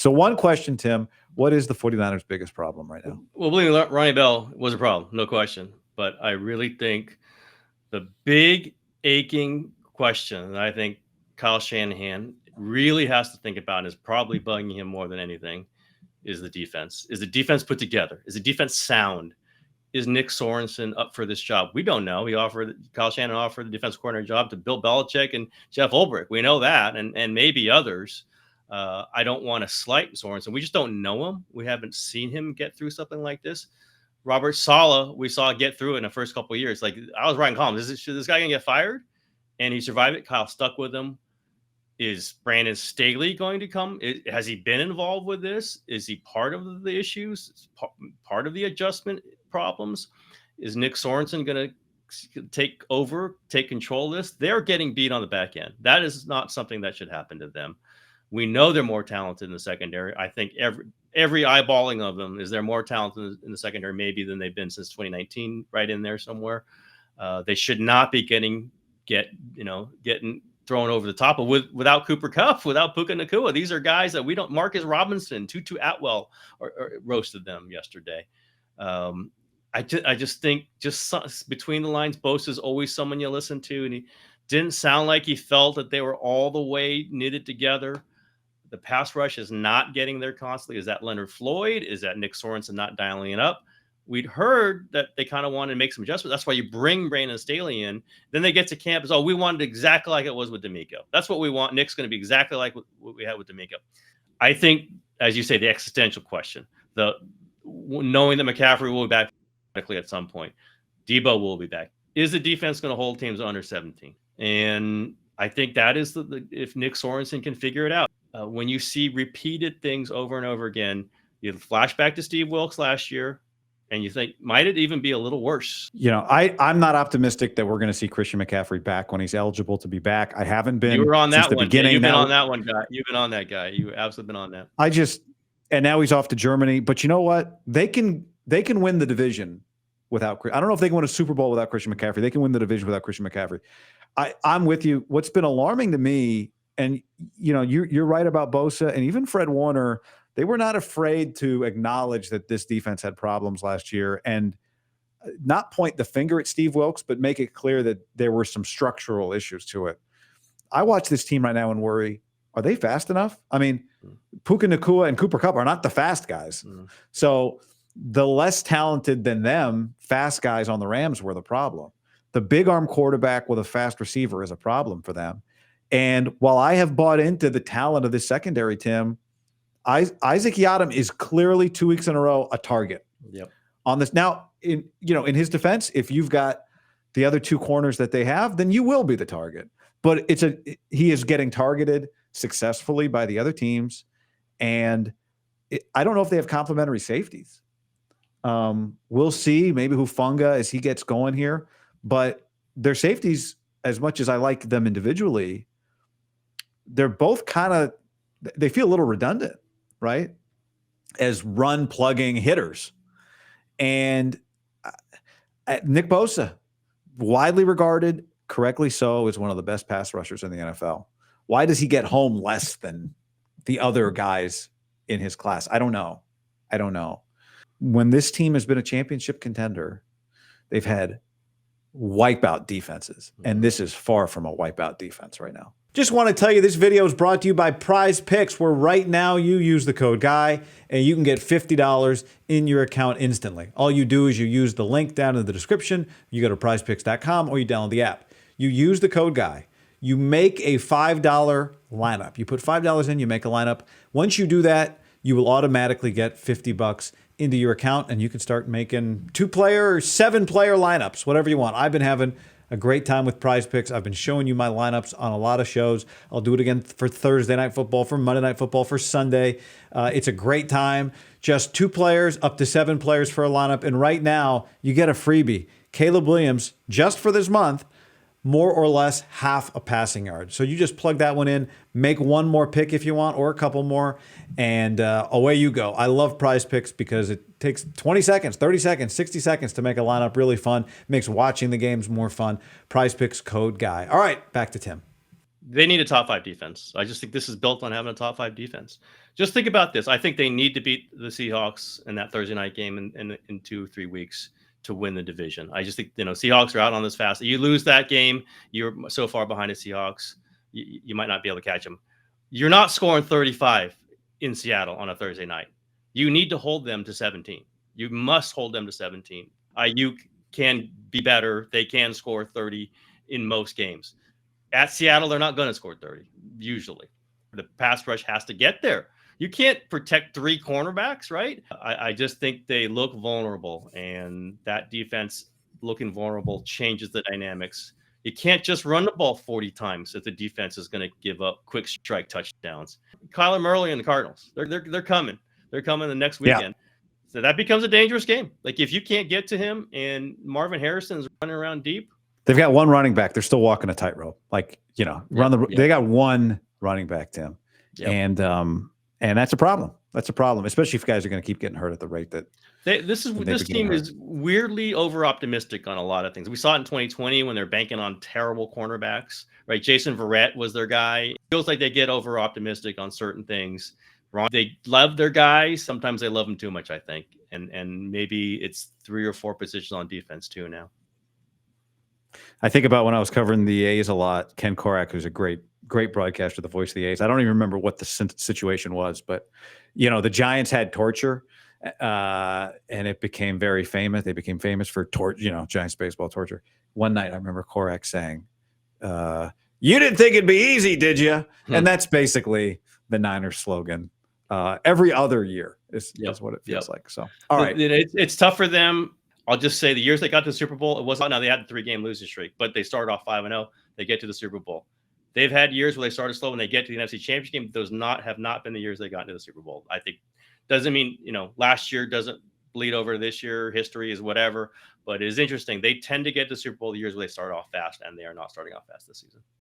So one question, Tim, what is the 49ers' biggest problem right now? Well, believe me, Ronnie Bell was a problem, no question. But I really think the big aching question that I think Kyle Shanahan really has to think about and is probably bugging him more than anything is the defense. Is the defense put together? Is the defense sound? Is Nick Sorensen up for this job? We don't know. Kyle Shanahan offered the defense coordinator job to Bill Belichick and Jeff Ulbrich. We know that, and maybe others. I don't want to slight Sorensen. We just don't know him. We haven't seen him get through something like this. Robert Saleh, we saw get through it in the first couple of years. Like, I was writing columns. Should this guy gonna get fired? And he survived it. Kyle stuck with him. Is Brandon Staley going to come? Has he been involved with this? Is he part of the issues? Part of the adjustment problems? Is Nick Sorensen going to take control of this? They're getting beat on the back end. That is not something that should happen to them. We know they're more talented in the secondary. I think every eyeballing of them is they're more talented in the secondary maybe than they've been since 2019, right in there somewhere. They should not be getting thrown over the top of without Cooper Kupp, without Puka Nacua. These are guys that we don't. Marcus Robinson, Tutu Atwell or roasted them yesterday. I just think between the lines, Bosa is always someone you listen to, and he didn't sound like he felt that they were all the way knitted together. The pass rush is not getting there constantly. Is that Leonard Floyd? Is that Nick Sorensen not dialing it up? We'd heard that they kind of wanted to make some adjustments. That's why you bring Brandon Staley in. Then they get to campus. Oh, we wanted exactly like it was with D'Amico. That's what we want. Nick's going to be exactly like what we had with D'Amico. I think, as you say, the existential question, knowing that McCaffrey will be back at some point, Debo will be back. Is the defense going to hold teams under 17? And I think that is if Nick Sorensen can figure it out. When you see repeated things over and over again, you flash back to Steve Wilkes last year, and you think, might it even be a little worse? I'm not optimistic that we're going to see Christian McCaffrey back when he's eligible to be back. I haven't been. You were on since that the one. beginning. You've been on that one, guy. You've been on that guy. You absolutely been on that. And now he's off to Germany. But you know what? They can win the division without. I don't know if they can win a Super Bowl without Christian McCaffrey. They can win the division without Christian McCaffrey. I'm with you. What's been alarming to me, and you're right about Bosa and even Fred Warner. They were not afraid to acknowledge that this defense had problems last year and not point the finger at Steve Wilkes, but make it clear that there were some structural issues to it. I watch this team right now and worry, are they fast enough? I mean, Puka Nacua and Cooper Kupp are not the fast guys. So the less talented than them, fast guys on the Rams were the problem. The big arm quarterback with a fast receiver is a problem for them. And while I have bought into the talent of this secondary, Tim, Isaac Yiadom is clearly 2 weeks in a row a target. Yep. On this. Now, in his defense, if you've got the other two corners that they have, then you will be the target. But he is getting targeted successfully by the other teams, and I don't know if they have complementary safeties. We'll see maybe Hufanga as he gets going here, but their safeties, as much as I like them individually, they're both they feel a little redundant, right? As run plugging hitters. And Nick Bosa, widely regarded, correctly so, as one of the best pass rushers in the NFL. Why does he get home less than the other guys in his class? I don't know. When this team has been a championship contender, they've had wipeout defenses, and this is far from a wipeout defense right now. Just want to tell you this video is brought to you by Prize Picks, where right now you use the code GUY and you can get $50 in your account instantly. All you do is you use the link down in the description. You go to prizepicks.com or you download the app. You use the code GUY. You make a $5 lineup. You put $5 in, you make a lineup. Once you do that, you will automatically get $50 into your account, and you can start making 2-player or 7-player lineups, whatever you want. I've been having a great time with Prize Picks. I've been showing you my lineups on a lot of shows. I'll do it again for Thursday Night Football, for Monday Night Football, for Sunday. It's a great time. Just 2 players, up to 7 players for a lineup. And right now, you get a freebie. Caleb Williams, just for this month, more or less half a passing yard. So you just plug that one in, make one more pick if you want, or a couple more, and away you go. I love Prize Picks because it takes 20 seconds, 30 seconds, 60 seconds to make a lineup really fun. Makes watching the games more fun. Prize Picks, code GUY. All right, back to Tim. They need a top 5 defense. I just think this is built on having a top 5 defense. Just think about this. I think they need to beat the Seahawks in that Thursday night game in 2 or 3 weeks to win the division. I just think, Seahawks are out on this fast. You lose that game, you're so far behind the Seahawks, you might not be able to catch them. You're not scoring 35 in Seattle on a Thursday night. You need to hold them to 17. You must hold them to 17. You can be better. They can score 30 in most games. At Seattle, they're not going to score 30, usually. The pass rush has to get there. You can't protect 3 cornerbacks, right? I just think they look vulnerable, and that defense looking vulnerable changes the dynamics. You can't just run the ball 40 times if the defense is going to give up quick strike touchdowns. Kyler Murray and the Cardinals, they're coming. They're coming the next weekend. Yeah. So that becomes a dangerous game. Like, if you can't get to him and Marvin Harrison's running around deep. They've got one running back. They're still walking a tightrope. Like, they got one running back, Tim. Yep. And that's a problem. That's a problem, especially if guys are going to keep getting hurt at the rate that this team is weirdly over optimistic on a lot of things. We saw it in 2020 when they're banking on terrible cornerbacks, right? Jason Verrett was their guy. It feels like they get over optimistic on certain things. They love their guys. Sometimes they love them too much, I think. And maybe it's 3 or 4 positions on defense too now. I think about when I was covering the A's a lot, Ken Korak, who's a great broadcaster, the voice of the A's. I don't even remember what the situation was, but the Giants had torture, and it became very famous. They became famous for Giants baseball torture. One night, I remember Korak saying, "You didn't think it'd be easy, did you?" And that's basically the Niners slogan. Every other year is what it feels like. So, all right, it's tough for them. I'll just say the years they got to the Super Bowl, it wasn't. Now they had a 3-game losing streak, but they started off 5-0. They get to the Super Bowl. They've had years where they started slow when they get to the NFC Championship game. Those have not been the years they got into the Super Bowl. I think doesn't mean last year doesn't bleed over this year. History is whatever, but it is interesting. They tend to get to the Super Bowl the years where they start off fast, and they are not starting off fast this season.